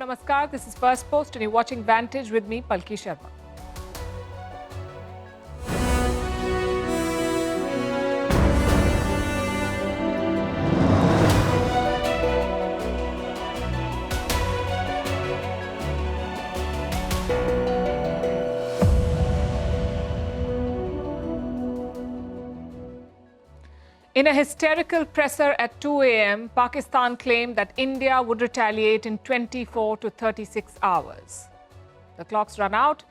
namaskar. This is Firstpost and you're watching Vantage with me, Palki Sharma. In a hysterical presser at 2 a.m., Pakistan claimed that India would retaliate in 24 to 36 hours. The clock's run out,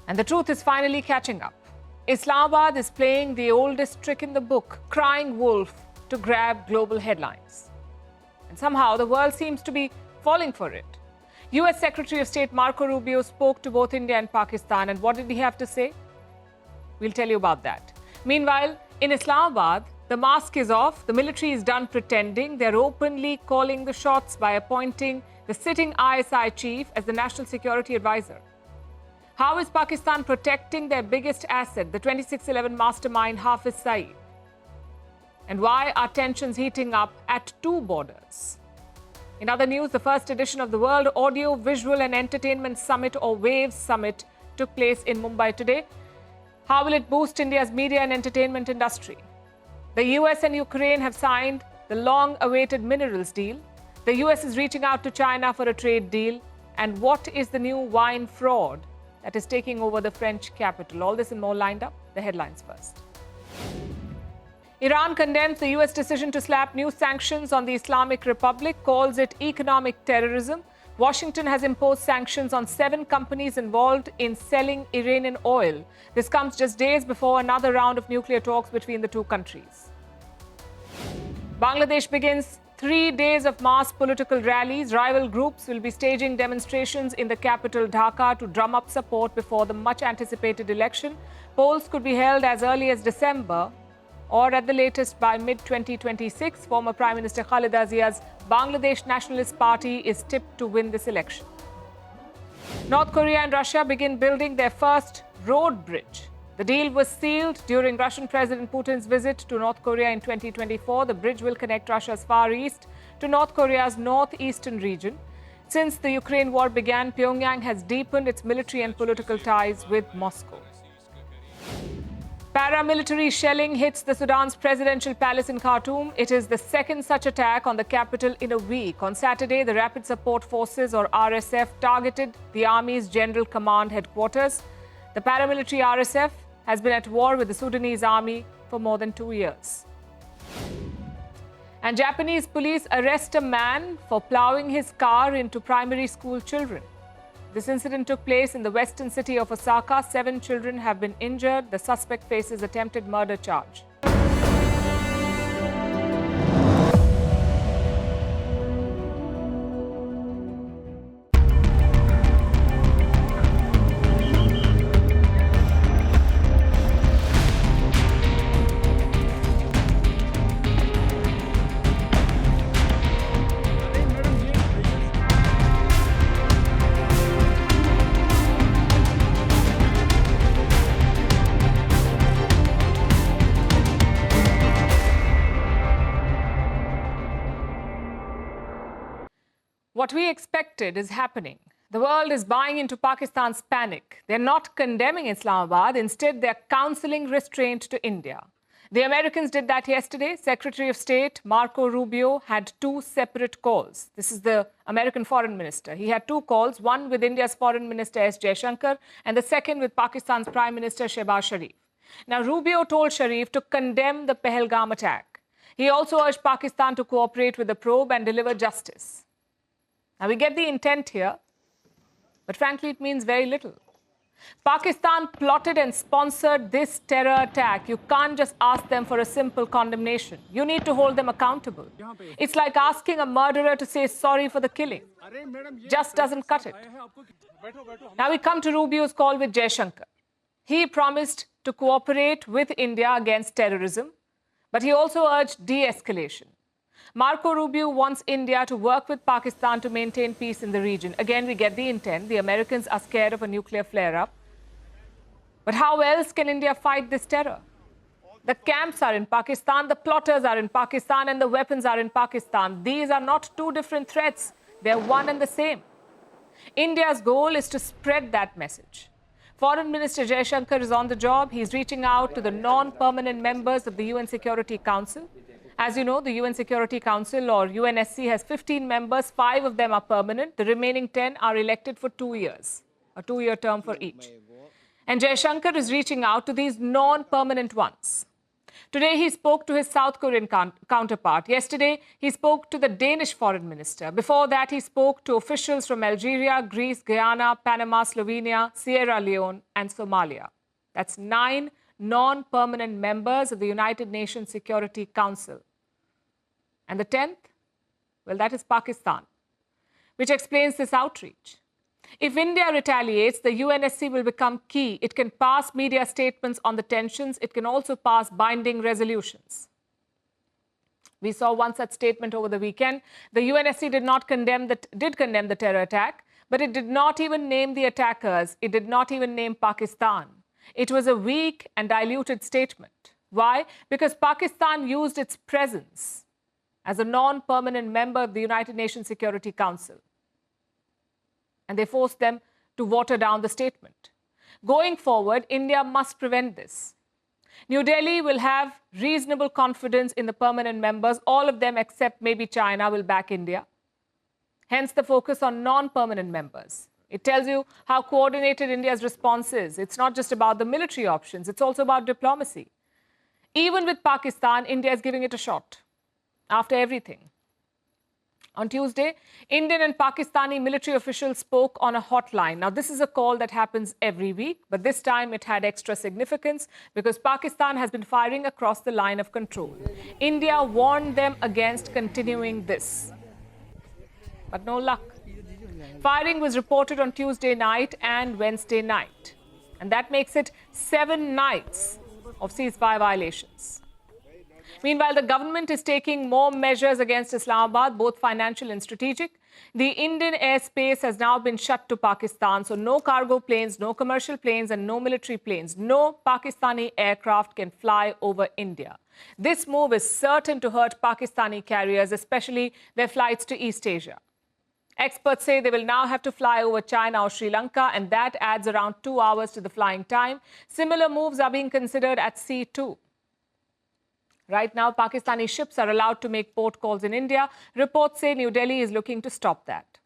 and the truth is finally catching up. Islamabad is playing the oldest trick in the book, crying wolf, to grab global headlines. And somehow the world seems to be falling for it. US Secretary of State Marco Rubio spoke to both India and Pakistan, and what did he have to say? We'll tell you about that. Meanwhile, in Islamabad, the mask is off, the military is done pretending, they're openly calling the shots by appointing the sitting ISI chief as the National Security Advisor. How is Pakistan protecting their biggest asset, the 2611 mastermind Hafiz Saeed? And why are tensions heating up at two borders? In other news, the first edition of the World Audio, Visual and Entertainment Summit, or WAVES Summit, took place in Mumbai today. How will it boost India's media and entertainment industry? The US and Ukraine have signed the long-awaited minerals deal. The US is reaching out to China for a trade deal. And what is the new wine fraud that is taking over the French capital? All this and more lined up. The headlines first. Iran condemns the US decision to slap new sanctions on the Islamic Republic, calls it economic terrorism. Washington has imposed sanctions on 7 companies involved in selling Iranian oil. This comes just days before another round of nuclear talks between the two countries. Bangladesh begins 3 days of mass political rallies. Rival groups will be staging demonstrations in the capital Dhaka to drum up support before the much-anticipated election. Polls could be held as early as December or at the latest by mid-2026. Former Prime Minister Khaleda Zia's Bangladesh Nationalist Party is tipped to win this election. North Korea and Russia begin building their first road bridge. The deal was sealed during Russian President Putin's visit to North Korea in 2024. The bridge will connect Russia's Far East to North Korea's northeastern region. Since the Ukraine war began, Pyongyang has deepened its military and political ties with Moscow. Paramilitary shelling hits the Sudan's presidential palace in Khartoum. It is the second such attack on the capital in a week. On Saturday, the Rapid Support Forces, or RSF, targeted the Army's General Command headquarters. The paramilitary RSF has been at war with the Sudanese army for more than 2 years. And Japanese police arrest a man for plowing his car into primary school children. This incident took place in the western city of Osaka. 7 children have been injured. The suspect faces attempted murder charge. What we expected is happening. The world is buying into Pakistan's panic. They're not condemning Islamabad. Instead, they're counseling restraint to India. The Americans did that yesterday. Secretary of State Marco Rubio had 2 separate calls. This is the American foreign minister. He had 2 calls, one with India's foreign minister S. Jaishankar and the second with Pakistan's Prime Minister Shehbaz Sharif. Now, Rubio told Sharif to condemn the Pahalgam attack. He also urged Pakistan to cooperate with the probe and deliver justice. Now, we get the intent here, but frankly, it means very little. Pakistan plotted and sponsored this terror attack. You can't just ask them for a simple condemnation. You need to hold them accountable. It's like asking a murderer to say sorry for the killing. Just doesn't cut it. Now we come to Rubio's call with Jaishankar. He promised to cooperate with India against terrorism, but he also urged de-escalation. Marco Rubio wants India to work with Pakistan to maintain peace in the region. Again, we get the intent. The Americans are scared of a nuclear flare-up. But how else can India fight this terror? The camps are in Pakistan, the plotters are in Pakistan, and the weapons are in Pakistan. These are not 2 different threats. They're one and the same. India's goal is to spread that message. Foreign Minister Jaishankar is on the job. He's reaching out to the non-permanent members of the UN Security Council. As you know, the UN Security Council, or UNSC, has 15 members. 5 of them are permanent. The remaining 10 are elected for 2 years, a 2-year term for each. And Jaishankar is reaching out to these non-permanent ones. Today, he spoke to his South Korean counterpart. Yesterday, he spoke to the Danish foreign minister. Before that, he spoke to officials from Algeria, Greece, Guyana, Panama, Slovenia, Sierra Leone, and Somalia. That's 9 non-permanent members of the United Nations Security Council. And the 10th? Well, that is Pakistan, which explains this outreach. If India retaliates, the UNSC will become key. It can pass media statements on the tensions. It can also pass binding resolutions. We saw one such statement over the weekend. The UNSC did condemn the terror attack, but it did not even name the attackers. It did not even name Pakistan. It was a weak and diluted statement. Why? Because Pakistan used its presence as a non-permanent member of the United Nations Security Council. And they forced them to water down the statement. Going forward, India must prevent this. New Delhi will have reasonable confidence in the permanent members. All of them, except maybe China, will back India. Hence the focus on non-permanent members. It tells you how coordinated India's response is. It's not just about the military options. It's also about diplomacy. Even with Pakistan, India is giving it a shot after everything. On Tuesday, Indian and Pakistani military officials spoke on a hotline. Now, this is a call that happens every week, but this time it had extra significance because Pakistan has been firing across the line of control. India warned them against continuing this. But no luck. Firing was reported on Tuesday night and Wednesday night. And that makes it 7 nights of ceasefire violations. Meanwhile, the government is taking more measures against Islamabad, both financial and strategic. The Indian airspace has now been shut to Pakistan, so no cargo planes, no commercial planes, and no military planes. No Pakistani aircraft can fly over India. This move is certain to hurt Pakistani carriers, especially their flights to East Asia. Experts say they will now have to fly over China or Sri Lanka, and that adds around 2 hours to the flying time. Similar moves are being considered at sea too. Right now, Pakistani ships are allowed to make port calls in India. Reports say New Delhi is looking to stop that.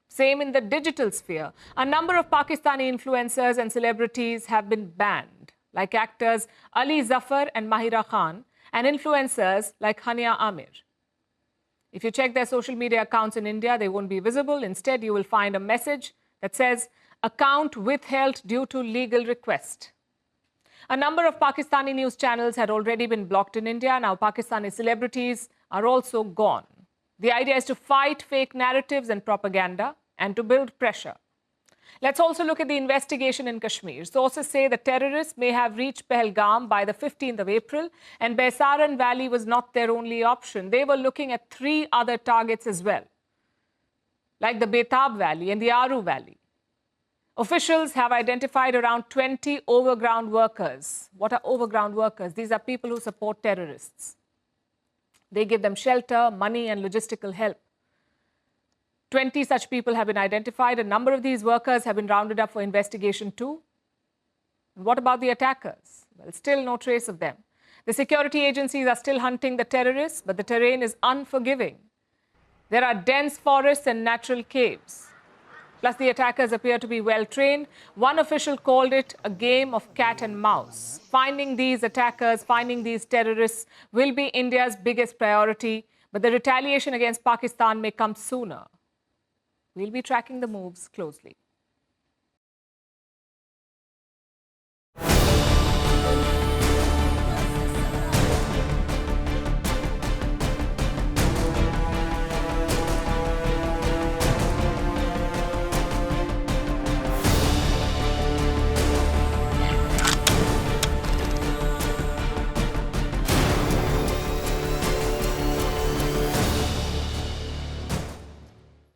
Same in the digital sphere. A number of Pakistani influencers and celebrities have been banned, like actors Ali Zafar and Mahira Khan, and influencers like Hania Amir. If you check their social media accounts in India, they won't be visible. Instead, you will find a message that says, "Account withheld due to legal request." A number of Pakistani news channels had already been blocked in India. Now Pakistani celebrities are also gone. The idea is to fight fake narratives and propaganda and to build pressure. Let's also look at the investigation in Kashmir. Sources say the terrorists may have reached Pahalgam by the 15th of April, and Baisaran Valley was not their only option. They were looking at 3 other targets as well, like the Betab Valley and the Aru Valley. Officials have identified around 20 overground workers. What are overground workers? These are people who support terrorists. They give them shelter, money, and logistical help. 20 such people have been identified. A number of these workers have been rounded up for investigation too. And what about the attackers? Well, still no trace of them. The security agencies are still hunting the terrorists, but the terrain is unforgiving. There are dense forests and natural caves. Plus, the attackers appear to be well-trained. One official called it a game of cat and mouse. Finding these attackers, finding these terrorists will be India's biggest priority. But the retaliation against Pakistan may come sooner. We'll be tracking the moves closely.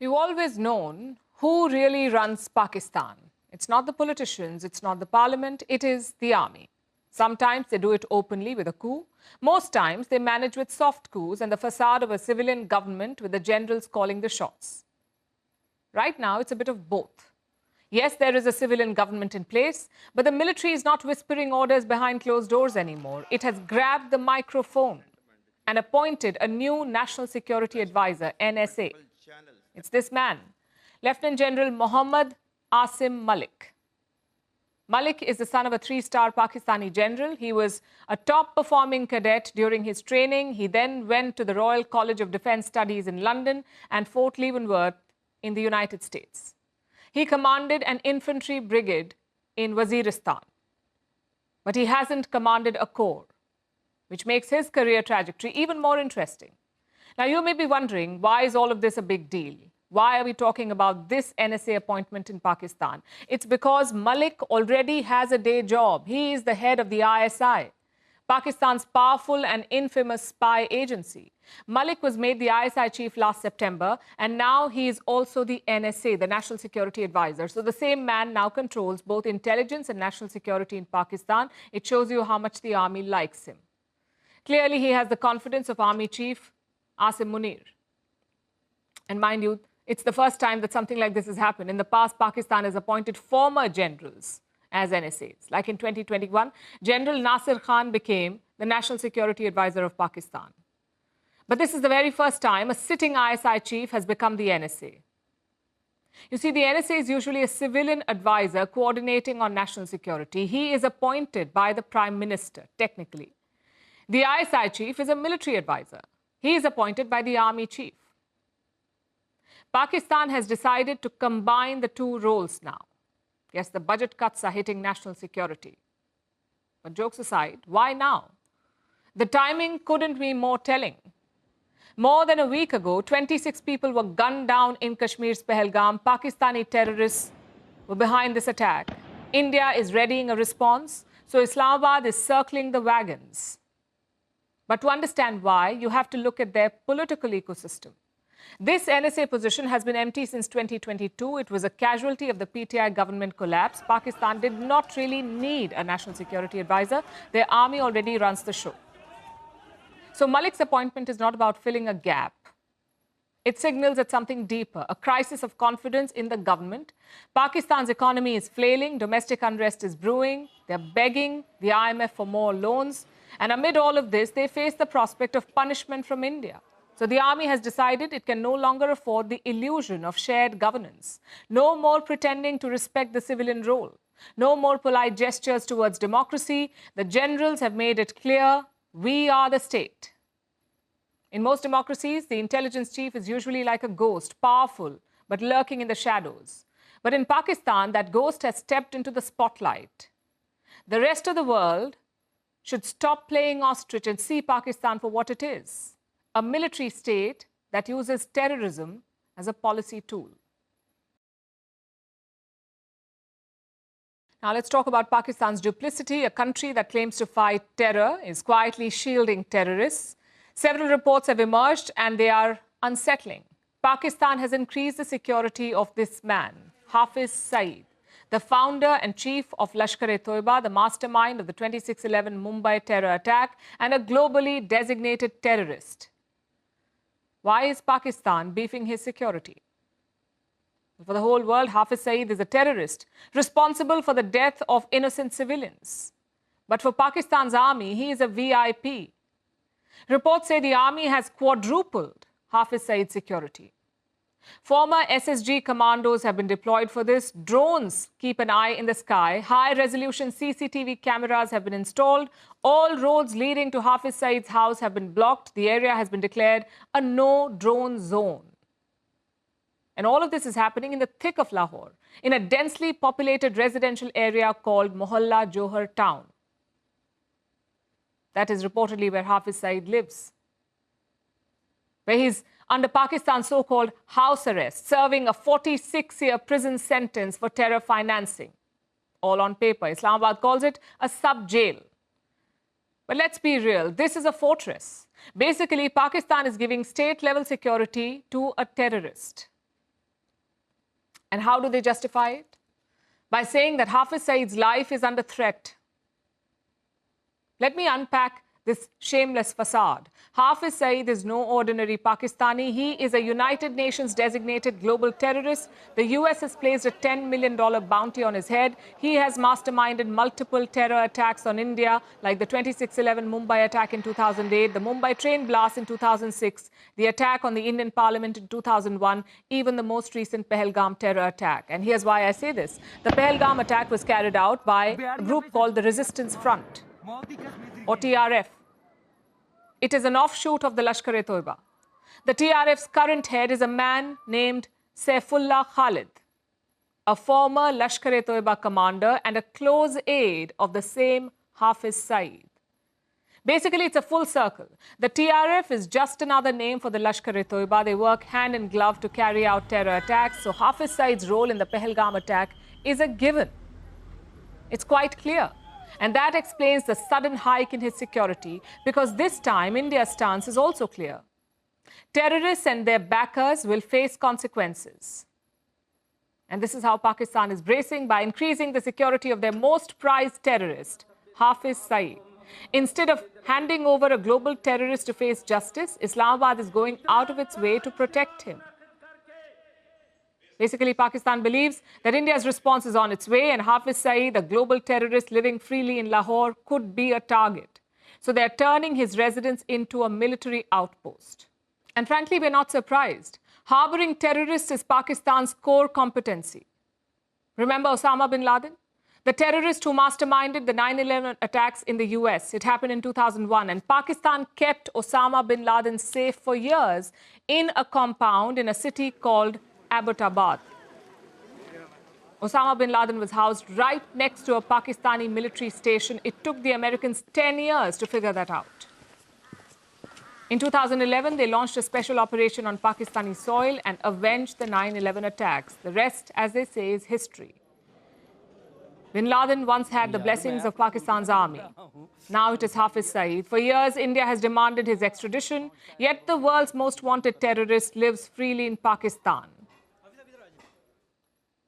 We've always known who really runs Pakistan. It's not the politicians, it's not the parliament, it is the army. Sometimes they do it openly with a coup. Most times they manage with soft coups and the facade of a civilian government with the generals calling the shots. Right now, it's a bit of both. Yes, there is a civilian government in place, but the military is not whispering orders behind closed doors anymore. It has grabbed the microphone and appointed a new National Security Advisor, NSA. It's this man, Lieutenant General Mohammad Asim Malik. Malik is the son of a three-star Pakistani general. He was a top-performing cadet during his training. He then went to the Royal College of Defence Studies in London and Fort Leavenworth in the United States. He commanded an infantry brigade in Waziristan. But he hasn't commanded a corps, which makes his career trajectory even more interesting. Now, you may be wondering, why is all of this a big deal? Why are we talking about this NSA appointment in Pakistan? It's because Malik already has a day job. He is the head of the ISI, Pakistan's powerful and infamous spy agency. Malik was made the ISI chief last September, and now he is also the NSA, the National Security Advisor. So the same man now controls both intelligence and national security in Pakistan. It shows you how much the army likes him. Clearly, he has the confidence of Army Chief Asim Munir. And mind you, it's the first time that something like this has happened. In the past, Pakistan has appointed former generals as NSAs. Like in 2021, General Nasir Khan became the National Security Advisor of Pakistan. But this is the very first time a sitting ISI chief has become the NSA. You see, the NSA is usually a civilian advisor coordinating on national security. He is appointed by the Prime Minister, technically. The ISI chief is a military advisor. He is appointed by the army chief. Pakistan has decided to combine the two roles now. Yes, the budget cuts are hitting national security. But jokes aside, why now? The timing couldn't be more telling. More than a week ago, 26 people were gunned down in Kashmir's Pahalgam. Pakistani terrorists were behind this attack. India is readying a response, so Islamabad is circling the wagons. But to understand why, you have to look at their political ecosystem. This NSA position has been empty since 2022. It was a casualty of the PTI government collapse. Pakistan did not really need a national security advisor. Their army already runs the show. So Malik's appointment is not about filling a gap. It signals at something deeper, a crisis of confidence in the government. Pakistan's economy is flailing, domestic unrest is brewing, they're begging the IMF for more loans. And amid all of this, they face the prospect of punishment from India. So the army has decided it can no longer afford the illusion of shared governance. No more pretending to respect the civilian role. No more polite gestures towards democracy. The generals have made it clear, we are the state. In most democracies, the intelligence chief is usually like a ghost, powerful, but lurking in the shadows. But in Pakistan, that ghost has stepped into the spotlight. The rest of the world should stop playing ostrich and see Pakistan for what it is, a military state that uses terrorism as a policy tool. Now let's talk about Pakistan's duplicity. A country that claims to fight terror is quietly shielding terrorists. Several reports have emerged and they are unsettling. Pakistan has increased the security of this man, Hafiz Saeed, the founder and chief of Lashkar-e-Toiba, the mastermind of the 26/11 Mumbai terror attack, and a globally designated terrorist. Why is Pakistan beefing his security? For the whole world, Hafiz Saeed is a terrorist responsible for the death of innocent civilians. But for Pakistan's army, he is a VIP. Reports say the army has quadrupled Hafiz Saeed's security. Former SSG commandos have been deployed for this. Drones keep an eye in the sky. High-resolution CCTV cameras have been installed. All roads leading to Hafiz Saeed's house have been blocked. The area has been declared a no-drone zone. And all of this is happening in the thick of Lahore, in a densely populated residential area called Mohalla Johar Town. That is reportedly where Hafiz Saeed lives, where he's under Pakistan's so-called house arrest, serving a 46-year prison sentence for terror financing. All on paper. Islamabad calls it a sub-jail. But let's be real, this is a fortress. Basically, Pakistan is giving state-level security to a terrorist. And how do they justify it? By saying that Hafiz Saeed's life is under threat. Let me unpack this shameless facade. Hafiz Saeed is no ordinary Pakistani. He is a United Nations designated global terrorist. The US has placed a $10 million bounty on his head. He has masterminded multiple terror attacks on India, like the 26/11 Mumbai attack in 2008, the Mumbai train blast in 2006, the attack on the Indian Parliament in 2001, even the most recent Pahalgam terror attack. And here's why I say this. The Pahalgam attack was carried out by a group called the Resistance Front, or TRF. It is an offshoot of the Lashkar-e-Toiba. The TRF's current head is a man named Saifullah Khalid, a former Lashkar-e-Toiba commander and a close aide of the same Hafiz Saeed. Basically, it's a full circle. The TRF is just another name for the Lashkar-e-Toiba. They work hand in glove to carry out terror attacks. So Hafiz Saeed's role in the Pahalgam attack is a given. It's quite clear. And that explains the sudden hike in his security, because this time India's stance is also clear. Terrorists and their backers will face consequences. And this is how Pakistan is bracing by increasing the security of their most prized terrorist, Hafiz Saeed. Instead of handing over a global terrorist to face justice, Islamabad is going out of its way to protect him. Basically, Pakistan believes that India's response is on its way, and Hafiz Saeed, a global terrorist living freely in Lahore, could be a target. So they're turning his residence into a military outpost. And frankly, we're not surprised. Harboring terrorists is Pakistan's core competency. Remember Osama bin Laden? The terrorist who masterminded the 9/11 attacks in the US. It happened in 2001, and Pakistan kept Osama bin Laden safe for years in a compound in a city called Abbottabad. Osama bin Laden was housed right next to a Pakistani military station. It took the Americans 10 years to figure that out. In 2011, they launched a special operation on Pakistani soil and avenged the 9/11 attacks. The rest, as they say, is history. Bin Laden once had the blessings of Pakistan's army. Now it is Hafiz Saeed. For years, India has demanded his extradition, yet the world's most wanted terrorist lives freely in Pakistan.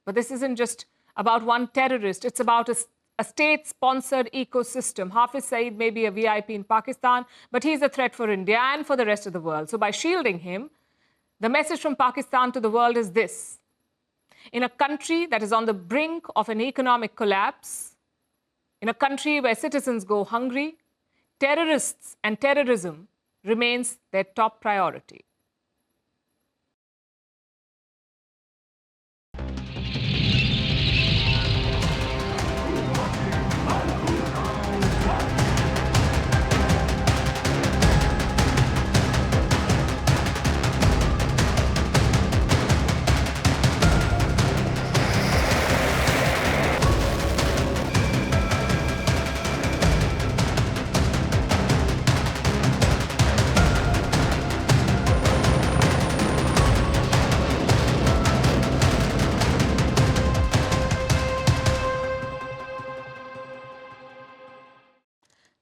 But this isn't just about one terrorist. It's about a state-sponsored ecosystem. Hafiz Saeed may be a VIP in Pakistan, but he's a threat for India and for the rest of the world. So by shielding him, the message from Pakistan to the world is this. In a country that is on the brink of an economic collapse, in a country where citizens go hungry, terrorists and terrorism remains their top priority.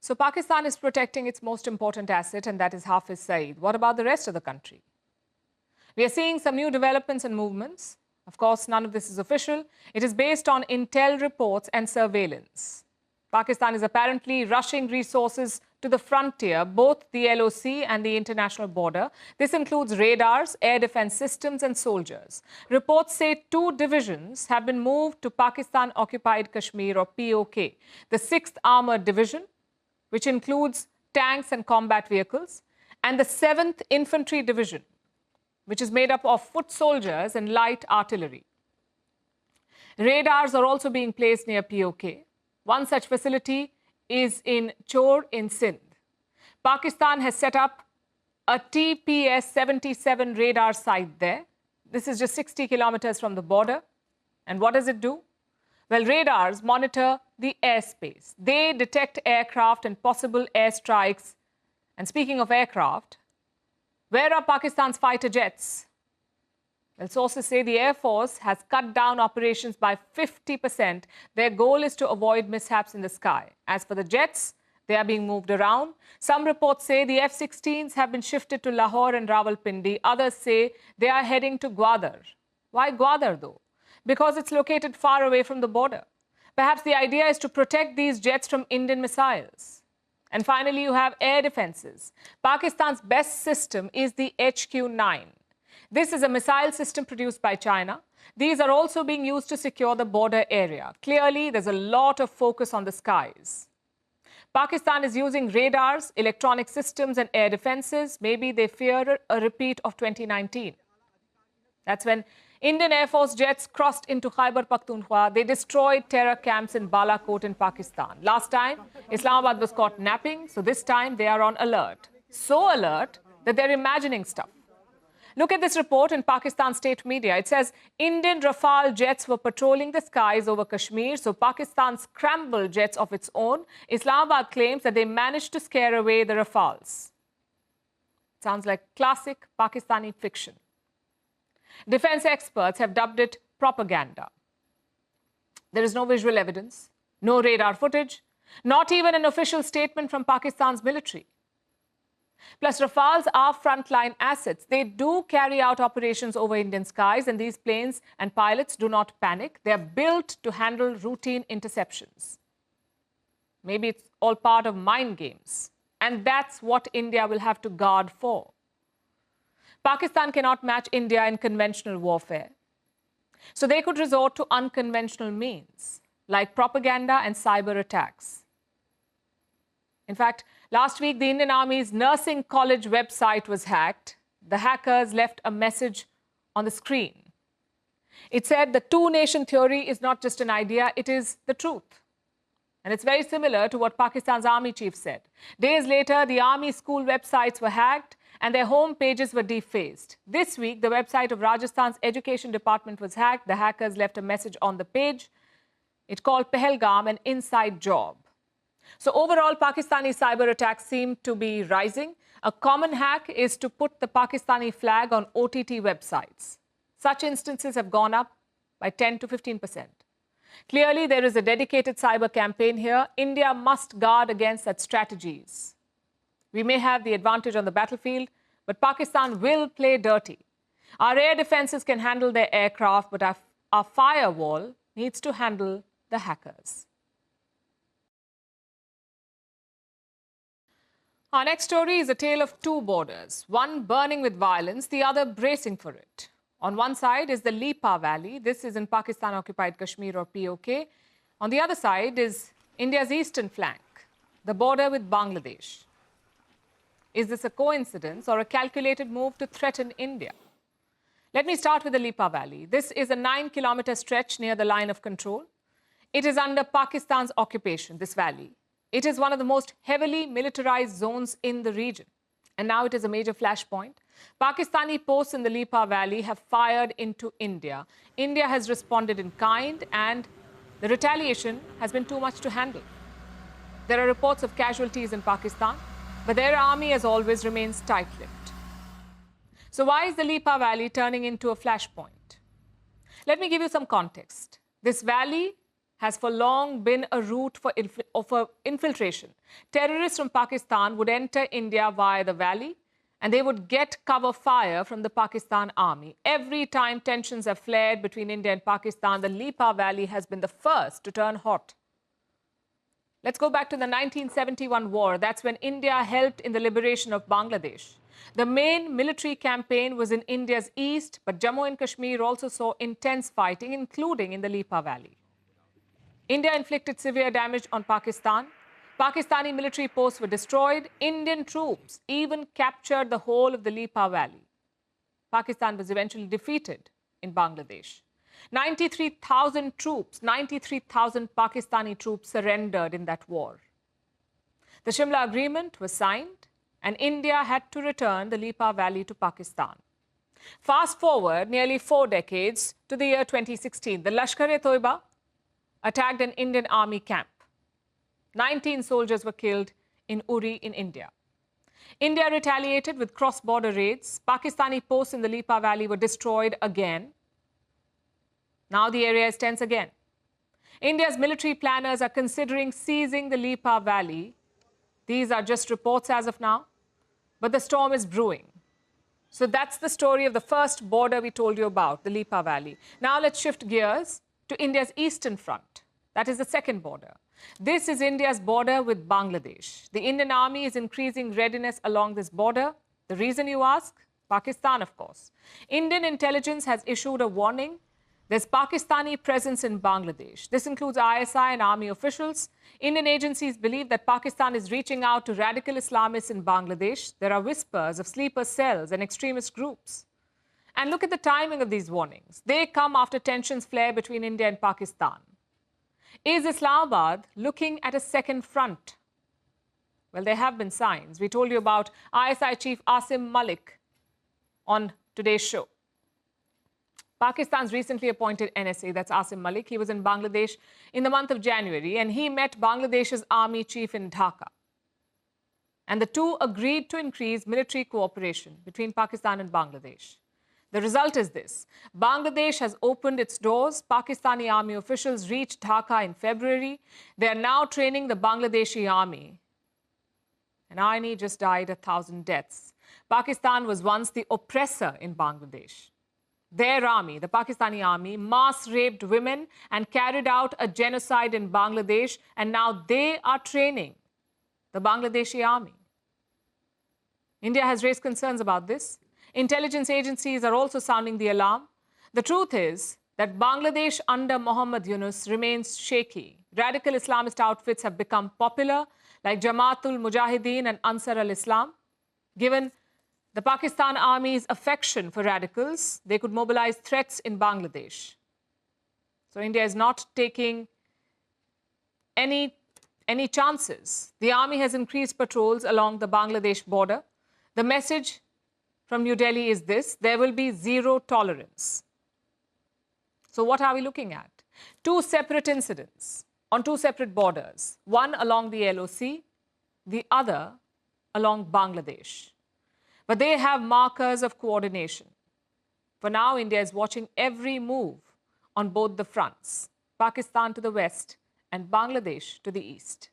So Pakistan is protecting its most important asset, and that is Hafiz Saeed. What about the rest of the country? We are seeing some new developments and movements. Of course, none of this is official. It is based on intel reports and surveillance. Pakistan is apparently rushing resources to the frontier, both the LOC and the international border. This includes radars, air defense systems, and soldiers. Reports say 2 divisions have been moved to Pakistan-occupied Kashmir, or POK. The 6th Armored Division, which includes tanks and combat vehicles, and the 7th Infantry Division, which is made up of foot soldiers and light artillery. Radars are also being placed near POK. One such facility is in Chor in Sindh. Pakistan has set up a TPS-77 radar site there. This is just 60 kilometers from the border. And what does it do? Well, radars monitor the airspace. They detect aircraft and possible airstrikes. And speaking of aircraft, where are Pakistan's fighter jets? Well, sources say the Air Force has cut down operations by 50%. Their goal is to avoid mishaps in the sky. As for the jets, they are being moved around. Some reports say the F-16s have been shifted to Lahore and Rawalpindi. Others say they are heading to Gwadar. Why Gwadar, though? Because it's located far away from the border. Perhaps the idea is to protect these jets from Indian missiles. And finally, you have air defenses. Pakistan's best system is the HQ-9. This is a missile system produced by China. These are also being used to secure the border area. Clearly, there's a lot of focus on the skies. Pakistan is using radars, electronic systems, and air defenses. Maybe they fear a repeat of 2019. That's when Indian Air Force jets crossed into Khyber Pakhtunkhwa. They destroyed terror camps in Balakot in Pakistan. Last time, Islamabad was caught napping, so this time they are on alert. So alert that they're imagining stuff. Look at this report in Pakistan state media. It says Indian Rafale jets were patrolling the skies over Kashmir, so Pakistan scrambled jets of its own. Islamabad claims that they managed to scare away the Rafales. Sounds like classic Pakistani fiction. Defense experts have dubbed it propaganda. There is no visual evidence, no radar footage, not even an official statement from Pakistan's military. Plus, Rafales are frontline assets. They do carry out operations over Indian skies, and these planes and pilots do not panic. They are built to handle routine interceptions. Maybe it's all part of mind games. And that's what India will have to guard for. Pakistan cannot match India in conventional warfare. So they could resort to unconventional means, like propaganda and cyber attacks. In fact, last week, the Indian Army's nursing college website was hacked. The hackers left a message on the screen. It said the two-nation theory is not just an idea, it is the truth. And it's very similar to what Pakistan's army chief said. Days later, the army school websites were hacked and their home pages were defaced. This week, the website of Rajasthan's education department was hacked. The hackers left a message on the page. It called Pahalgam an inside job. So overall, Pakistani cyber attacks seem to be rising. A common hack is to put the Pakistani flag on OTT websites. Such instances have gone up by 10 to 15%. Clearly, there is a dedicated cyber campaign here. India must guard against such strategies. We may have the advantage on the battlefield, but Pakistan will play dirty. Our air defenses can handle their aircraft, but our firewall needs to handle the hackers. Our next story is a tale of two borders, one burning with violence, the other bracing for it. On one side is the Lipa Valley. This is in Pakistan-occupied Kashmir, or POK. On the other side is India's eastern flank, the border with Bangladesh. Is this a coincidence or a calculated move to threaten India? Let me start with the Lipa Valley. This is a 9-kilometer stretch near the line of control. It is under Pakistan's occupation, this valley. It is one of the most heavily militarized zones in the region. And now it is a major flashpoint. Pakistani posts in the Lipa Valley have fired into India. India has responded in kind, and the retaliation has been too much to handle. There are reports of casualties in Pakistan, but their army, as always, remains tight-lipped. So why is the Lipa Valley turning into a flashpoint? Let me give you some context. This valley has for long been a route for infiltration. Terrorists from Pakistan would enter India via the valley, and they would get cover fire from the Pakistan army. Every time tensions have flared between India and Pakistan, the Lipa Valley has been the first to turn hot. Let's go back to the 1971 war. That's when India helped in the liberation of Bangladesh. The main military campaign was in India's east, but Jammu and Kashmir also saw intense fighting, including in the Lipa Valley. India inflicted severe damage on Pakistan. Pakistani military posts were destroyed. Indian troops even captured the whole of the Lipa Valley. Pakistan was eventually defeated in Bangladesh. 93,000 troops, 93,000 Pakistani troops surrendered in that war. The Shimla Agreement was signed, and India had to return the Lipa Valley to Pakistan. Fast forward nearly 4 decades to the year 2016. The Lashkar-e-Toiba attacked an Indian army camp. 19 soldiers were killed in Uri in India. India retaliated with cross-border raids. Pakistani posts in the Lipa Valley were destroyed again. Now the area is tense again. India's military planners are considering seizing the Lipa Valley. These are just reports as of now, but the storm is brewing. So that's the story of the first border we told you about, the Lipa Valley. Now let's shift gears to India's eastern front. That is the second border. This is India's border with Bangladesh. The Indian Army is increasing readiness along this border. The reason, you ask? Pakistan, of course. Indian intelligence has issued a warning. There's Pakistani presence in Bangladesh. This includes ISI and army officials. Indian agencies believe that Pakistan is reaching out to radical Islamists in Bangladesh. There are whispers of sleeper cells and extremist groups. And look at the timing of these warnings. They come after tensions flare between India and Pakistan. Is Islamabad looking at a second front? Well, there have been signs. We told you about ISI chief Asim Malik on today's show. Pakistan's recently appointed NSA, that's Asim Malik, he was in Bangladesh in the month of January, and he met Bangladesh's army chief in Dhaka. And the two agreed to increase military cooperation between Pakistan and Bangladesh. The result is this. Bangladesh has opened its doors. Pakistani army officials reached Dhaka in February. They are now training the Bangladeshi army. An irony just died 1,000 deaths. Pakistan was once the oppressor in Bangladesh. Their army, the Pakistani army, mass raped women and carried out a genocide in Bangladesh, and now they are training the Bangladeshi army. India has raised concerns about this. Intelligence agencies are also sounding the alarm. The truth is that Bangladesh under Mohammad Yunus remains shaky. Radical Islamist outfits have become popular, like Jamaatul Mujahideen and Ansar al-Islam. Given the Pakistan Army's affection for radicals, they could mobilize threats in Bangladesh. So India is not taking any chances. The army has increased patrols along the Bangladesh border. The message from New Delhi is this: there will be zero tolerance. So what are we looking at? Two separate incidents on two separate borders, one along the LOC, the other along Bangladesh. But they have markers of coordination. For now, India is watching every move on both the fronts, Pakistan to the west and Bangladesh to the east.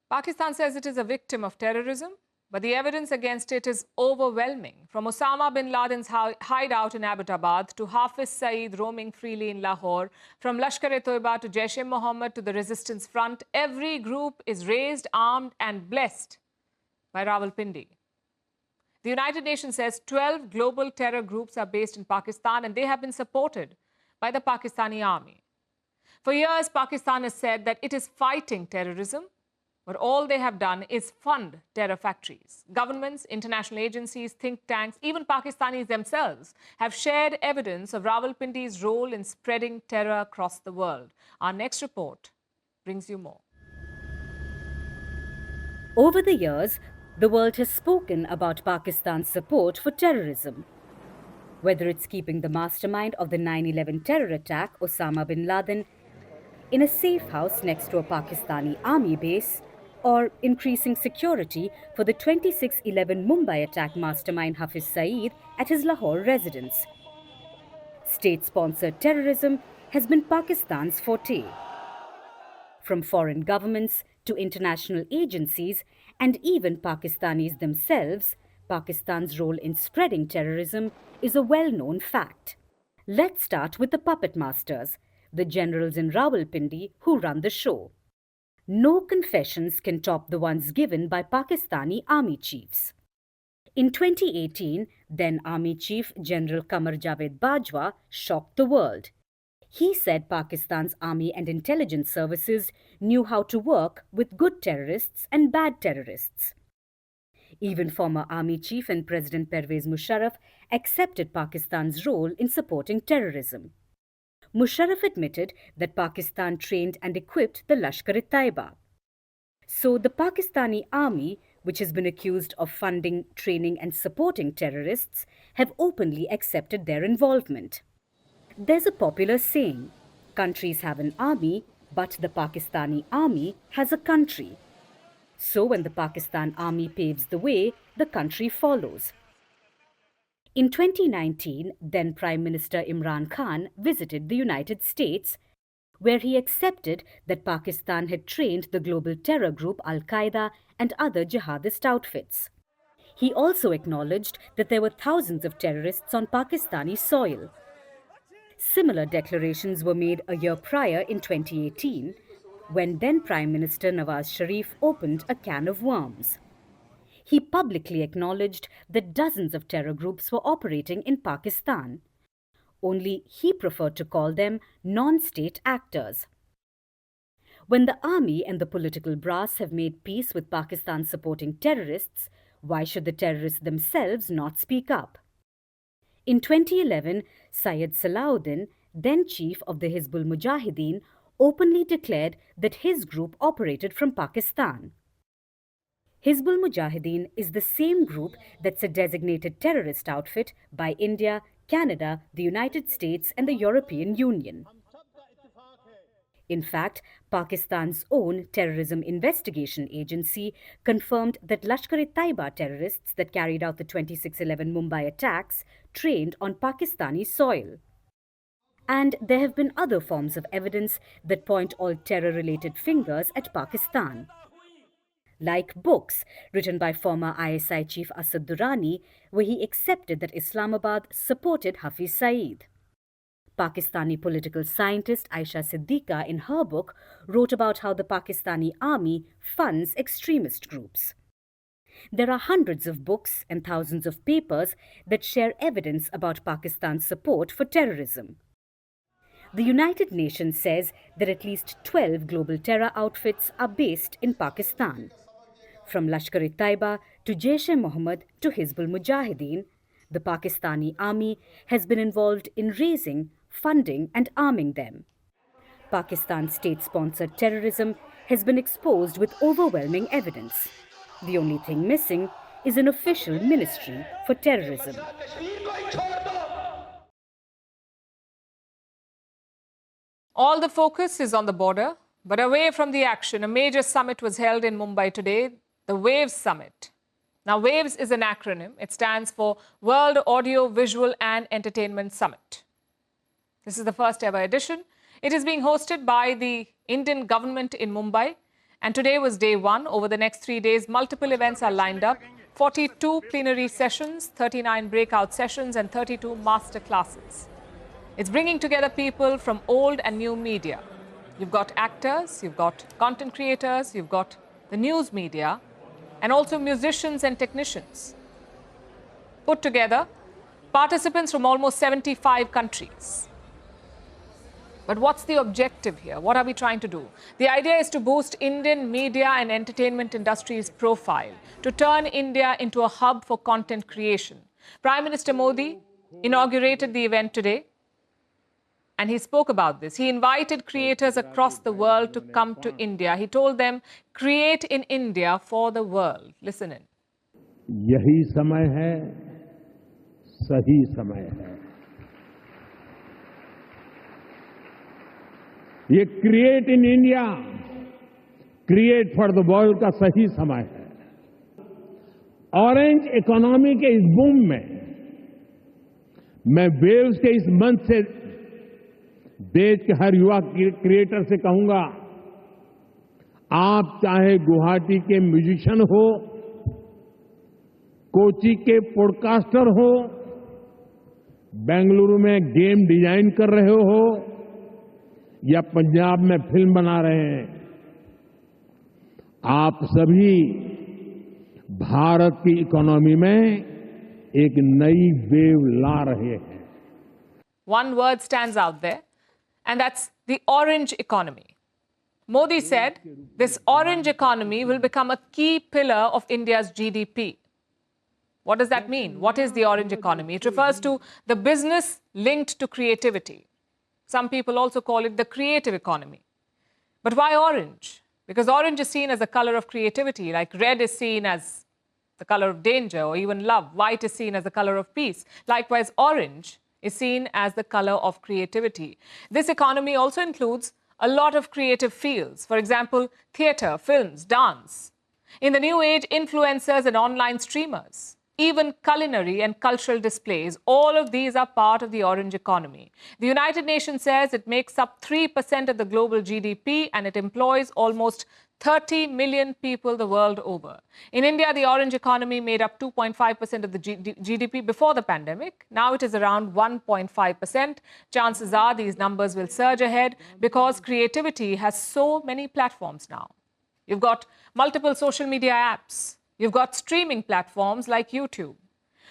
Pakistan says it is a victim of terrorism, but the evidence against it is overwhelming. From Osama bin Laden's hideout in Abbottabad to Hafiz Saeed roaming freely in Lahore, from Lashkar-e-Toiba to Jaish-e-Mohammed to the Resistance Front, every group is raised, armed and blessed by Rawalpindi. The United Nations says 12 global terror groups are based in Pakistan, and they have been supported by the Pakistani army. For years, Pakistan has said that it is fighting terrorism, but all they have done is fund terror factories. Governments, international agencies, think tanks, even Pakistanis themselves have shared evidence of Rawalpindi's role in spreading terror across the world. Our next report brings you more. Over the years, the world has spoken about Pakistan's support for terrorism. Whether it's keeping the mastermind of the 9/11 terror attack, Osama bin Laden, in a safe house next to a Pakistani army base, or increasing security for the 26/11 Mumbai attack mastermind Hafiz Saeed at his Lahore residence. State-sponsored terrorism has been Pakistan's forte. From foreign governments to international agencies and even Pakistanis themselves, Pakistan's role in spreading terrorism is a well-known fact. Let's start with the puppet masters, the generals in Rawalpindi who run the show. No confessions can top the ones given by Pakistani army chiefs. In 2018, then Army Chief General Qamar Javed Bajwa shocked the world. He said Pakistan's army and intelligence services knew how to work with good terrorists and bad terrorists. Even former Army Chief and President Pervez Musharraf accepted Pakistan's role in supporting terrorism. Musharraf admitted that Pakistan trained and equipped the Lashkar-e-Taiba. So the Pakistani army, which has been accused of funding, training and supporting terrorists, have openly accepted their involvement. There's a popular saying, countries have an army, but the Pakistani army has a country. So when the Pakistan army paves the way, the country follows. In 2019, then Prime Minister Imran Khan visited the United States, where he accepted that Pakistan had trained the global terror group Al-Qaeda and other jihadist outfits. He also acknowledged that there were thousands of terrorists on Pakistani soil. Similar declarations were made a year prior in 2018, when then Prime Minister Nawaz Sharif opened a can of worms. He publicly acknowledged that dozens of terror groups were operating in Pakistan. Only he preferred to call them non-state actors. When the army and the political brass have made peace with Pakistan supporting terrorists, why should the terrorists themselves not speak up? In 2011, Syed Salahuddin, then chief of the Hizbul Mujahideen, openly declared that his group operated from Pakistan. Hizbul Mujahideen is the same group that's a designated terrorist outfit by India, Canada, the United States, and the European Union. In fact, Pakistan's own terrorism investigation agency confirmed that Lashkar-e-Taiba terrorists that carried out the 26/11 Mumbai attacks trained on Pakistani soil. And there have been other forms of evidence that point all terror-related fingers at Pakistan. Like books written by former ISI chief Asad Durrani, where he accepted that Islamabad supported Hafiz Saeed. Pakistani political scientist Aisha Siddiqa, in her book, wrote about how the Pakistani army funds extremist groups. There are hundreds of books and thousands of papers that share evidence about Pakistan's support for terrorism. The United Nations says that at least 12 global terror outfits are based in Pakistan. From Lashkar-e-Taiba to Jaish-e-Mohammed to Hizbul Mujahideen, the Pakistani army has been involved in raising, funding and arming them. Pakistan's state-sponsored terrorism has been exposed with overwhelming evidence. The only thing missing is an official ministry for terrorism. All the focus is on the border, but away from the action, a major summit was held in Mumbai today, the WAVES Summit. Now, WAVES is an acronym. It stands for World Audio, Visual and Entertainment Summit. This is the first ever edition. It is being hosted by the Indian government in Mumbai. And today was day one. Over the next 3 days, multiple events are lined up. 42 plenary sessions, 39 breakout sessions and 32 master classes. It's bringing together people from old and new media. You've got actors, you've got content creators, you've got the news media, and also musicians and technicians. Put together, participants from almost 75 countries. But what's the objective here? What are we trying to do? The idea is to boost Indian media and entertainment industry's profile, to turn India into a hub for content creation. Prime Minister Modi inaugurated the event today, and he spoke about this. He invited creators across the world to come to India. He told them, create in India for the world. Listen in. यही समय है, सही समय है. ये create in India, create for the world का सही समय है. ऑरेंज इकोनॉमी के इस बूम में मैं वेव्स के इस मंच से देश के हर युवा क्रिएटर से कहूंगा, आप चाहे गुवाहाटी के म्यूजिशियन हो, कोची के पॉडकास्टर हो, बेंगलुरु में गेम डिजाइन कर रहे हो या पंजाब में फिल्म बना रहे हैं, आप सभी भारत की इकोनॉमी में एक नई वेव ला रहे हैं. One word stands out there, and that's the orange economy. Modi said this orange economy will become a key pillar of India's GDP. What does that mean? What is the orange economy? It refers to the business linked to creativity. Some people also call it the creative economy. But why orange? Because orange is seen as the color of creativity, like red is seen as the color of danger or even love. White is seen as the color of peace. Likewise, orange is seen as the color of creativity. This economy also includes a lot of creative fields. For example, theatre, films, dance. In the new age, influencers and online streamers. Even culinary and cultural displays, all of these are part of the orange economy. The United Nations says it makes up 3% of the global GDP and it employs almost 30 million people the world over. In India, the orange economy made up 2.5% of the GDP before the pandemic. Now it is around 1.5%. Chances are these numbers will surge ahead because creativity has so many platforms now. You've got multiple social media apps. You've got streaming platforms like YouTube.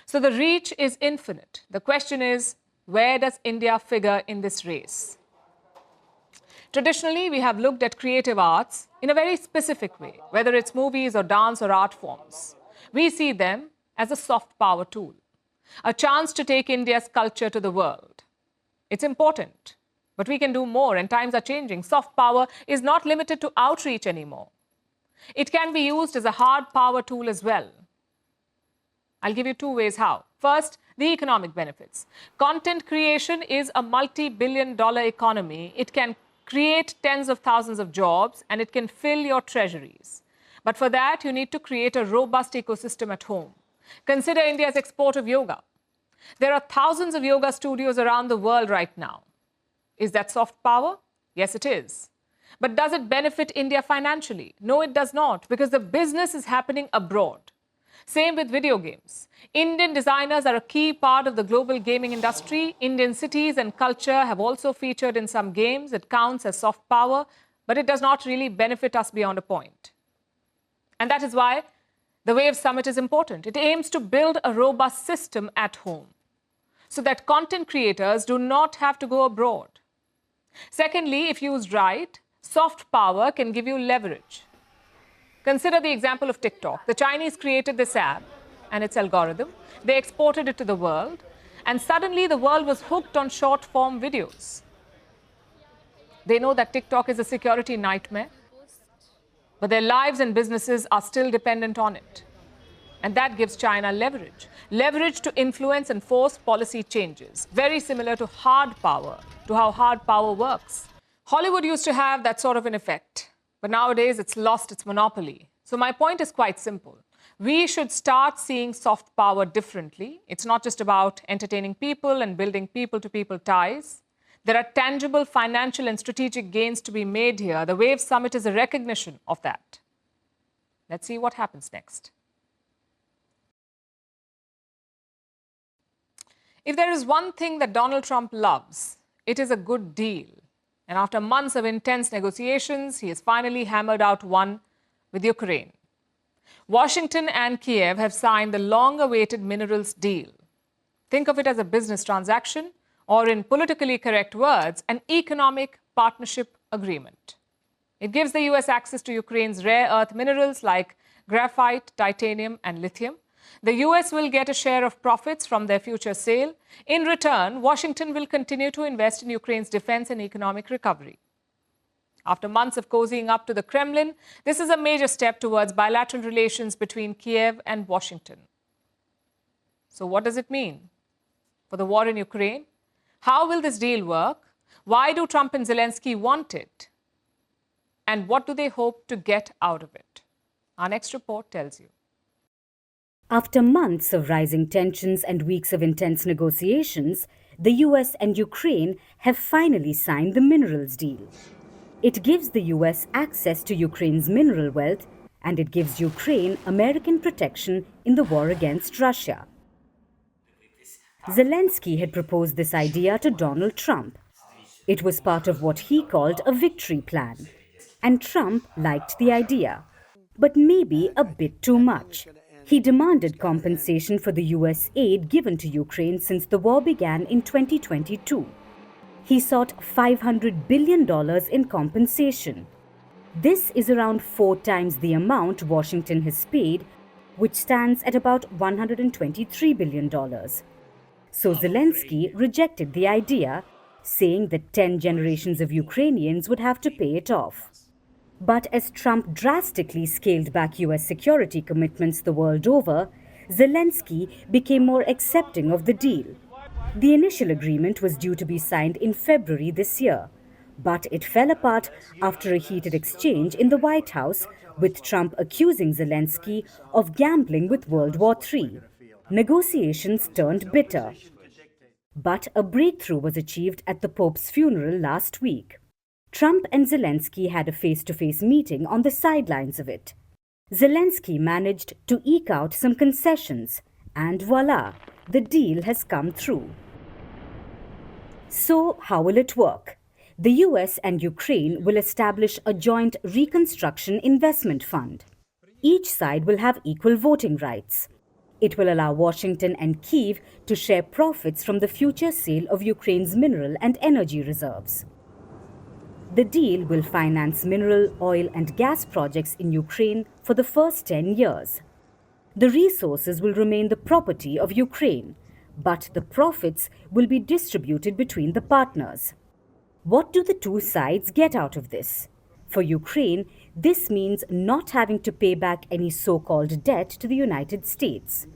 So the reach is infinite. The question is, where does India figure in this race? Traditionally, we have looked at creative arts in a very specific way, whether it's movies or dance or art forms. We see them as a soft power tool, a chance to take India's culture to the world. It's important, but we can do more, and times are changing. Soft power is not limited to outreach anymore. It can be used as a hard power tool as well. I'll give you two ways how. First, the economic benefits. Content creation is a multi-billion-dollar economy. It can create tens of thousands of jobs, and it can fill your treasuries. But for that, you need to create a robust ecosystem at home. Consider India's export of yoga. There are thousands of yoga studios around the world right now. Is that soft power? Yes, it is. But does it benefit India financially? No, it does not, because the business is happening abroad. Same with video games. Indian designers are a key part of the global gaming industry. Indian cities and culture have also featured in some games. It counts as soft power, but it does not really benefit us beyond a point. And that is why the Wave Summit is important. It aims to build a robust system at home so that content creators do not have to go abroad. Secondly, if used right, soft power can give you leverage. Consider the example of TikTok. The Chinese created this app and its algorithm. They exported it to the world, and suddenly the world was hooked on short-form videos. They know that TikTok is a security nightmare, but their lives and businesses are still dependent on it. And that gives China leverage. Leverage to influence and force policy changes. Very similar to hard power, to how hard power works. Hollywood used to have that sort of an effect, but nowadays it's lost its monopoly. So my point is quite simple. We should start seeing soft power differently. It's not just about entertaining people and building people-to-people ties. There are tangible financial and strategic gains to be made here. The Wave Summit is a recognition of that. Let's see what happens next. If there is one thing that Donald Trump loves, it is a good deal. And after months of intense negotiations, he has finally hammered out one with Ukraine. Washington and Kiev have signed the long-awaited minerals deal. Think of it as a business transaction, or in politically correct words, an economic partnership agreement. It gives the US access to Ukraine's rare earth minerals like graphite, titanium, and lithium. The US will get a share of profits from their future sale. In return, Washington will continue to invest in Ukraine's defense and economic recovery. After months of cozying up to the Kremlin, this is a major step towards bilateral relations between Kiev and Washington. So what does it mean for the war in Ukraine? How will this deal work? Why do Trump and Zelensky want it? And what do they hope to get out of it? Our next report tells you. After months of rising tensions and weeks of intense negotiations, the US and Ukraine have finally signed the minerals deal. It gives the US access to Ukraine's mineral wealth, and it gives Ukraine American protection in the war against Russia. Zelensky had proposed this idea to Donald Trump. It was part of what he called a victory plan, and Trump liked the idea, but maybe a bit too much. He demanded compensation for the US aid given to Ukraine since the war began in 2022. He sought $500 billion in compensation. This is around 4 times the amount Washington has paid, which stands at about $123 billion. So Zelensky rejected the idea, saying that 10 generations of Ukrainians would have to pay it off. But as Trump drastically scaled back US security commitments the world over, Zelensky became more accepting of the deal. The initial agreement was due to be signed in February this year, but it fell apart after a heated exchange in the White House, with Trump accusing Zelensky of gambling with World War III. Negotiations turned bitter. But a breakthrough was achieved at the Pope's funeral last week. Trump and Zelensky had a face-to-face meeting on the sidelines of it. Zelensky managed to eke out some concessions, and voila, the deal has come through. So, how will it work? The US and Ukraine will establish a joint reconstruction investment fund. Each side will have equal voting rights. It will allow Washington and Kyiv to share profits from the future sale of Ukraine's mineral and energy reserves. The deal will finance mineral, oil and gas projects in Ukraine for the first 10 years. The resources will remain the property of Ukraine, but the profits will be distributed between the partners. What do the two sides get out of this? For Ukraine, this means not having to pay back any so-called debt to the United States.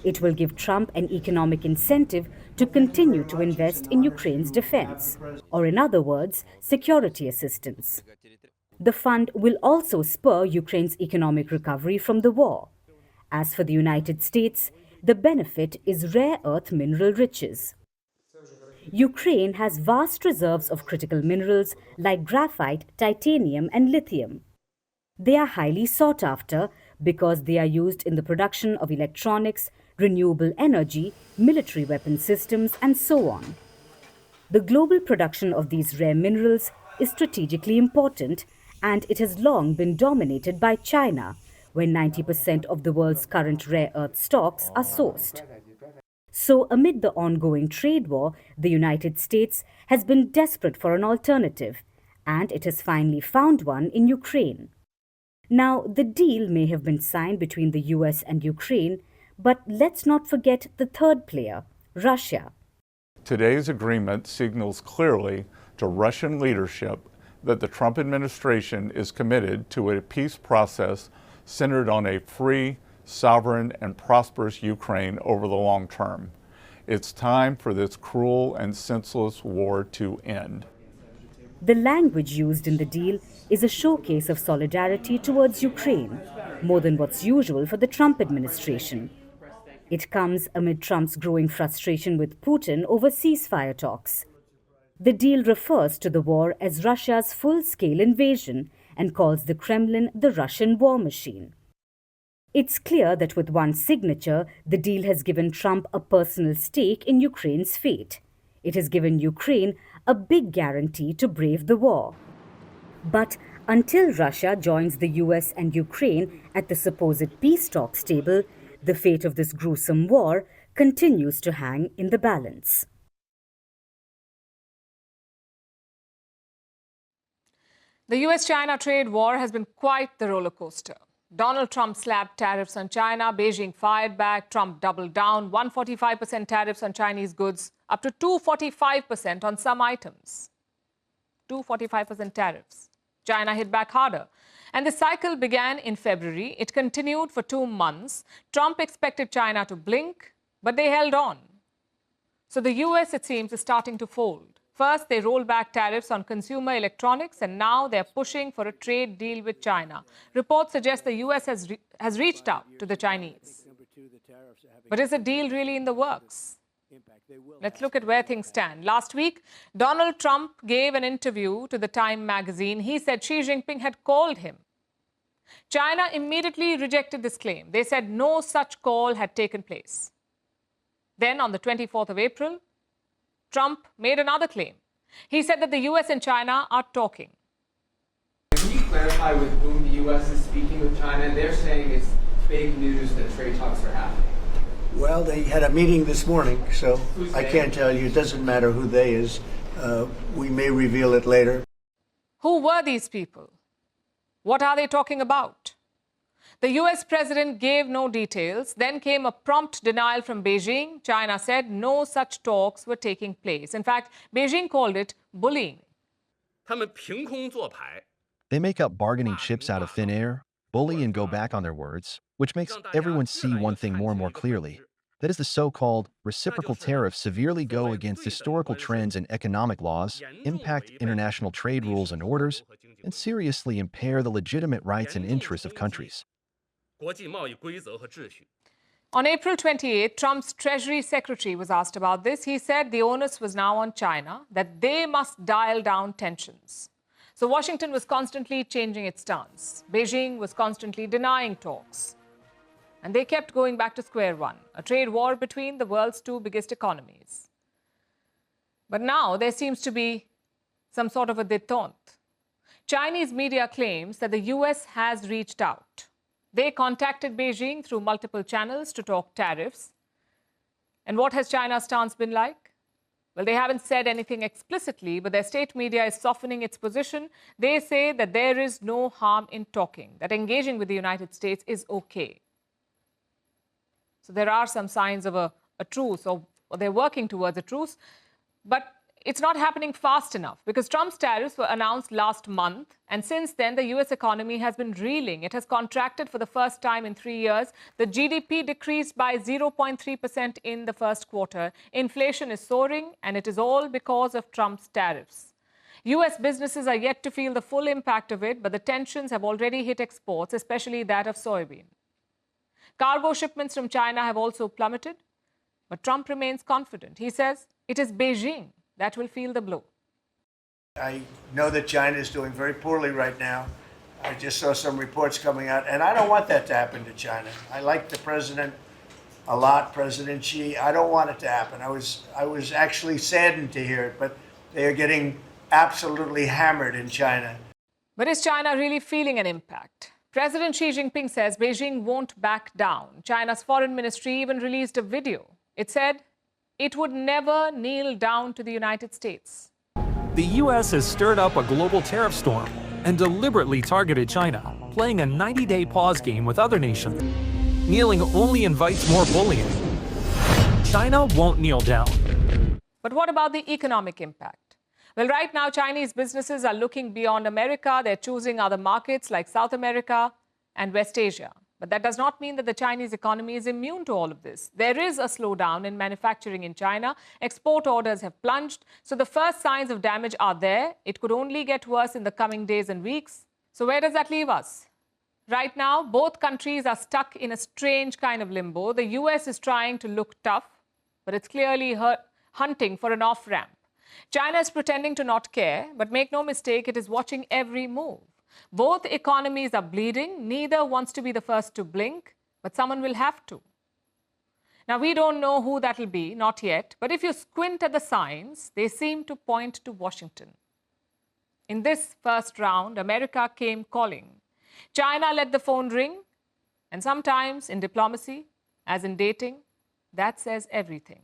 It will give Trump an economic incentive to continue to invest in Ukraine's defense, or in other words, security assistance. The fund will also spur Ukraine's economic recovery from the war. As for the United States, the benefit is rare earth mineral riches. Ukraine has vast reserves of critical minerals like graphite, titanium, and lithium. They are highly sought after because they are used in the production of electronics, renewable energy, military weapon systems, and so on. The global production of these rare minerals is strategically important, and it has long been dominated by China, where 90% of the world's current rare earth stocks are sourced. So, amid the ongoing trade war, the United States has been desperate for an alternative, and it has finally found one in Ukraine. Now, the deal may have been signed between the US and Ukraine, but let's not forget the third player, Russia. Today's agreement signals clearly to Russian leadership that the Trump administration is committed to a peace process centered on a free, sovereign, and prosperous Ukraine over the long term. It's time for this cruel and senseless war to end. The language used in the deal is a showcase of solidarity towards Ukraine, more than what's usual for the Trump administration. It comes amid Trump's growing frustration with Putin over ceasefire talks. The deal refers to the war as Russia's full-scale invasion and calls the Kremlin the Russian war machine. It's clear that with one signature, the deal has given Trump a personal stake in Ukraine's fate. It has given Ukraine a big guarantee to brave the war. But until Russia joins the US and Ukraine at the supposed peace talks table, the fate of this gruesome war continues to hang in the balance. The US-China trade war has been quite the roller coaster. Donald Trump slapped tariffs on China, Beijing fired back, Trump doubled down, 145% tariffs on Chinese goods, up to 245% on some items. 245% tariffs. China hit back harder. And the cycle began in February. It continued for 2 months. Trump expected China to blink, but they held on. So the US, it seems, is starting to fold. First, they rolled back tariffs on consumer electronics, and now they're pushing for a trade deal with China. Reports suggest the US has reached out to the Chinese. But is a deal really in the works? Let's look at where things stand. Last week, Donald Trump gave an interview to the Time magazine. He said Xi Jinping had called him. China immediately rejected this claim. They said no such call had taken place. Then, on the 24th of April, Trump made another claim. He said that the US and China are talking. Can you clarify with whom the US is speaking with China? They're saying it's fake news that trade talks are happening. Well, they had a meeting this morning, so I can't tell you. It doesn't matter who they is. We may reveal it later. Who were these people? What are they talking about? The US president gave no details. Then came a prompt denial from Beijing. China said no such talks were taking place. In fact, Beijing called it bullying. They make up bargaining chips out of thin air, bully and go back on their words, which makes everyone see one thing more and more clearly. That is, the so-called reciprocal tariffs severely go against historical trends and economic laws, impact international trade rules and orders, and seriously impair the legitimate rights and interests of countries. On April 28, Trump's Treasury Secretary was asked about this. He said the onus was now on China, that they must dial down tensions. So Washington was constantly changing its stance. Beijing was constantly denying talks. And they kept going back to square one, a trade war between the world's two biggest economies. But now there seems to be some sort of a détente. Chinese media claims that the US has reached out. They contacted Beijing through multiple channels to talk tariffs. And what has China's stance been like? Well, they haven't said anything explicitly, but their state media is softening its position. They say that there is no harm in talking, that engaging with the United States is okay. So there are some signs of a truce, or they're working towards a truce. But it's not happening fast enough because Trump's tariffs were announced last month. And since then, the US economy has been reeling. It has contracted for the first time in 3 years. The GDP decreased by 0.3% in the first quarter. Inflation is soaring, and it is all because of Trump's tariffs. US businesses are yet to feel the full impact of it, but the tensions have already hit exports, especially that of soybean. Cargo shipments from China have also plummeted, but Trump remains confident. He says it is Beijing that will feel the blow. I know that China is doing very poorly right now. I just saw some reports coming out, and I don't want that to happen to China. I like the president a lot, President Xi. I don't want it to happen. I was actually saddened to hear it, but they are getting absolutely hammered in China. But is China really feeling an impact? President Xi Jinping says Beijing won't back down. China's foreign ministry even released a video. It said it would never kneel down to the United States. The U.S. has stirred up a global tariff storm and deliberately targeted China, playing a 90-day pause game with other nations. Kneeling only invites more bullying. China won't kneel down. But what about the economic impact? Well, right now, Chinese businesses are looking beyond America. They're choosing other markets like South America and West Asia. But that does not mean that the Chinese economy is immune to all of this. There is a slowdown in manufacturing in China. Export orders have plunged. So the first signs of damage are there. It could only get worse in the coming days and weeks. So where does that leave us? Right now, both countries are stuck in a strange kind of limbo. The US is trying to look tough, but it's clearly hunting for an off-ramp. China is pretending to not care, but make no mistake, it is watching every move. Both economies are bleeding. Neither wants to be the first to blink, but someone will have to. Now, we don't know who that will be, not yet. But if you squint at the signs, they seem to point to Washington. In this first round, America came calling. China let the phone ring. And sometimes in diplomacy, as in dating, that says everything.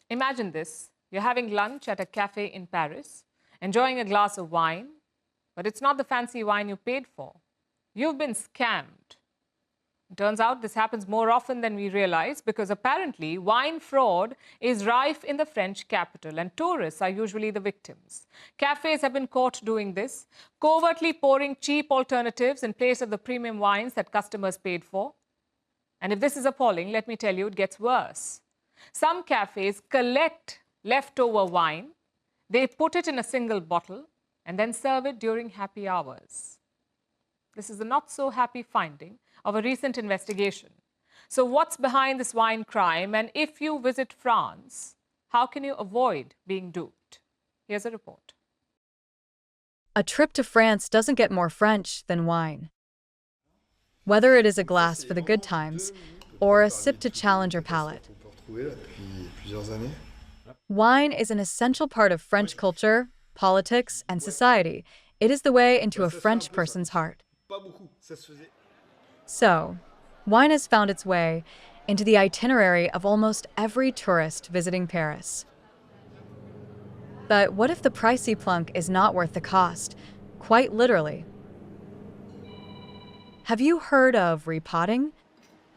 Imagine this. You're having lunch at a cafe in Paris, enjoying a glass of wine, but it's not the fancy wine you paid for. You've been scammed. It turns out this happens more often than we realize because apparently wine fraud is rife in the French capital and tourists are usually the victims. Cafes have been caught doing this, covertly pouring cheap alternatives in place of the premium wines that customers paid for. And if this is appalling, let me tell you, it gets worse. Some cafes collect leftover wine. They put it in a single bottle and then serve it during happy hours. This is a not-so-happy finding of a recent investigation. So what's behind this wine crime? And if you visit France, how can you avoid being duped? Here's a report. A trip to France doesn't get more French than wine. Whether it is a glass for the good times or a sip to challenge your palate, wine is an essential part of French culture, politics, and society. It is the way into a French person's heart. So, wine has found its way into the itinerary of almost every tourist visiting Paris. But what if the pricey plunk is not worth the cost, quite literally? Have you heard of repotting?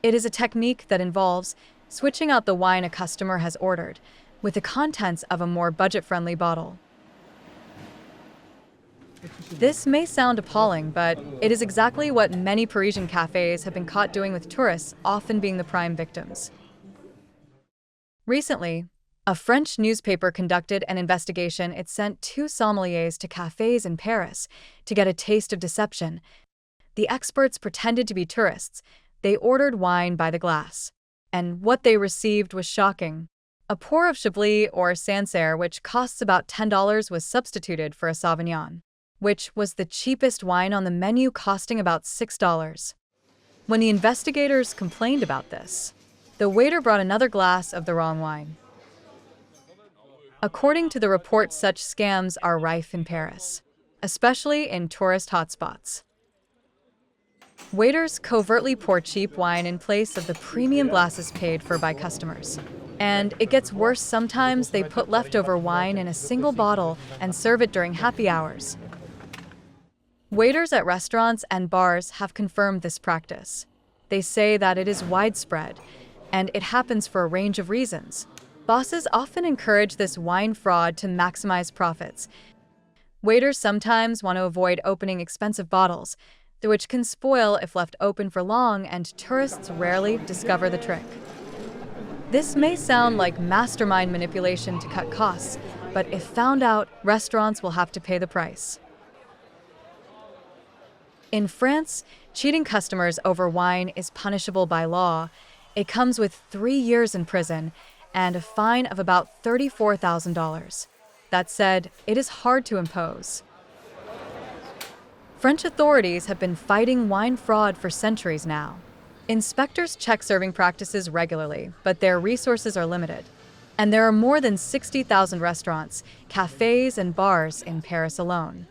It is a technique that involves switching out the wine a customer has ordered with the contents of a more budget-friendly bottle. This may sound appalling, but it is exactly what many Parisian cafes have been caught doing with tourists, often being the prime victims. Recently, a French newspaper conducted an investigation. It sent 2 sommeliers to cafes in Paris to get a taste of deception. the experts pretended to be tourists. They ordered wine by the glass. And what they received was shocking. A pour of Chablis or Sancerre, which costs about $10, was substituted for a Sauvignon, which was the cheapest wine on the menu, costing about $6. When the investigators complained about this, the waiter brought another glass of the wrong wine. According to the report, such scams are rife in Paris, especially in tourist hotspots. Waiters covertly pour cheap wine in place of the premium glasses paid for by customers. And it gets worse. Sometimes they put leftover wine in a single bottle and serve it during happy hours. Waiters at restaurants and bars have confirmed this practice. They say that it is widespread, and it happens for a range of reasons. Bosses often encourage this wine fraud to maximize profits. Waiters sometimes want to avoid opening expensive bottles, which can spoil if left open for long, and tourists rarely discover the trick. This may sound like mastermind manipulation to cut costs, but if found out, restaurants will have to pay the price. In France, cheating customers over wine is punishable by law. It comes with 3 years in prison and a fine of about $34,000. That said, it is hard to impose. French authorities have been fighting wine fraud for centuries now. Inspectors check serving practices regularly, but their resources are limited. And there are more than 60,000 restaurants, cafes, and bars in Paris alone.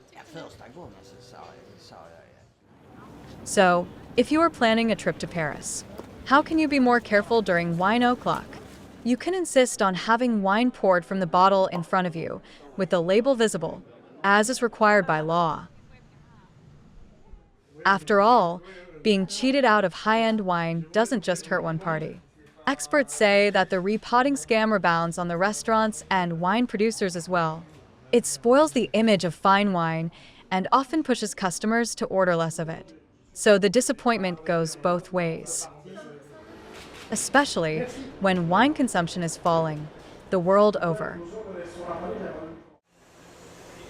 So, if you are planning a trip to Paris, how can you be more careful during wine o'clock? You can insist on having wine poured from the bottle in front of you, with the label visible, as is required by law. After all, being cheated out of high-end wine doesn't just hurt one party. Experts say that the repotting scam rebounds on the restaurants and wine producers as well. It spoils the image of fine wine and often pushes customers to order less of it. So the disappointment goes both ways. Especially when wine consumption is falling the world over.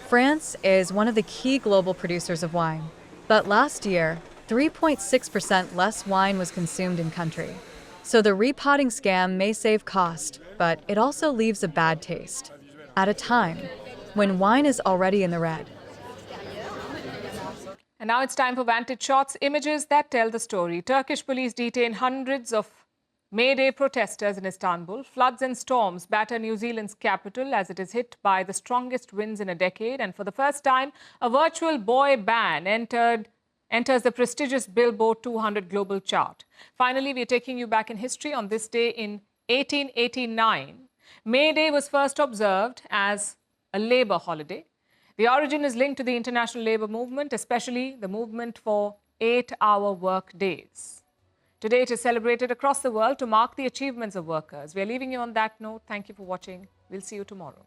France is one of the key global producers of wine, but last year, 3.6% less wine was consumed in country. So the repotting scam may save cost, but it also leaves a bad taste at a time when wine is already in the red. And now it's time for Vantage Shots, images that tell the story. Turkish police detain hundreds of May Day protesters in Istanbul. Floods and storms batter New Zealand's capital as it is hit by the strongest winds in a decade. And for the first time, a virtual boy band enters the prestigious Billboard 200 global chart. Finally, we are taking you back in history. On this day in 1889, May Day was first observed as a labor holiday. The origin is linked to the international labor movement, especially the movement for 8-hour work days. Today, it is celebrated across the world to mark the achievements of workers. We are leaving you on that note. Thank you for watching. We'll see you tomorrow.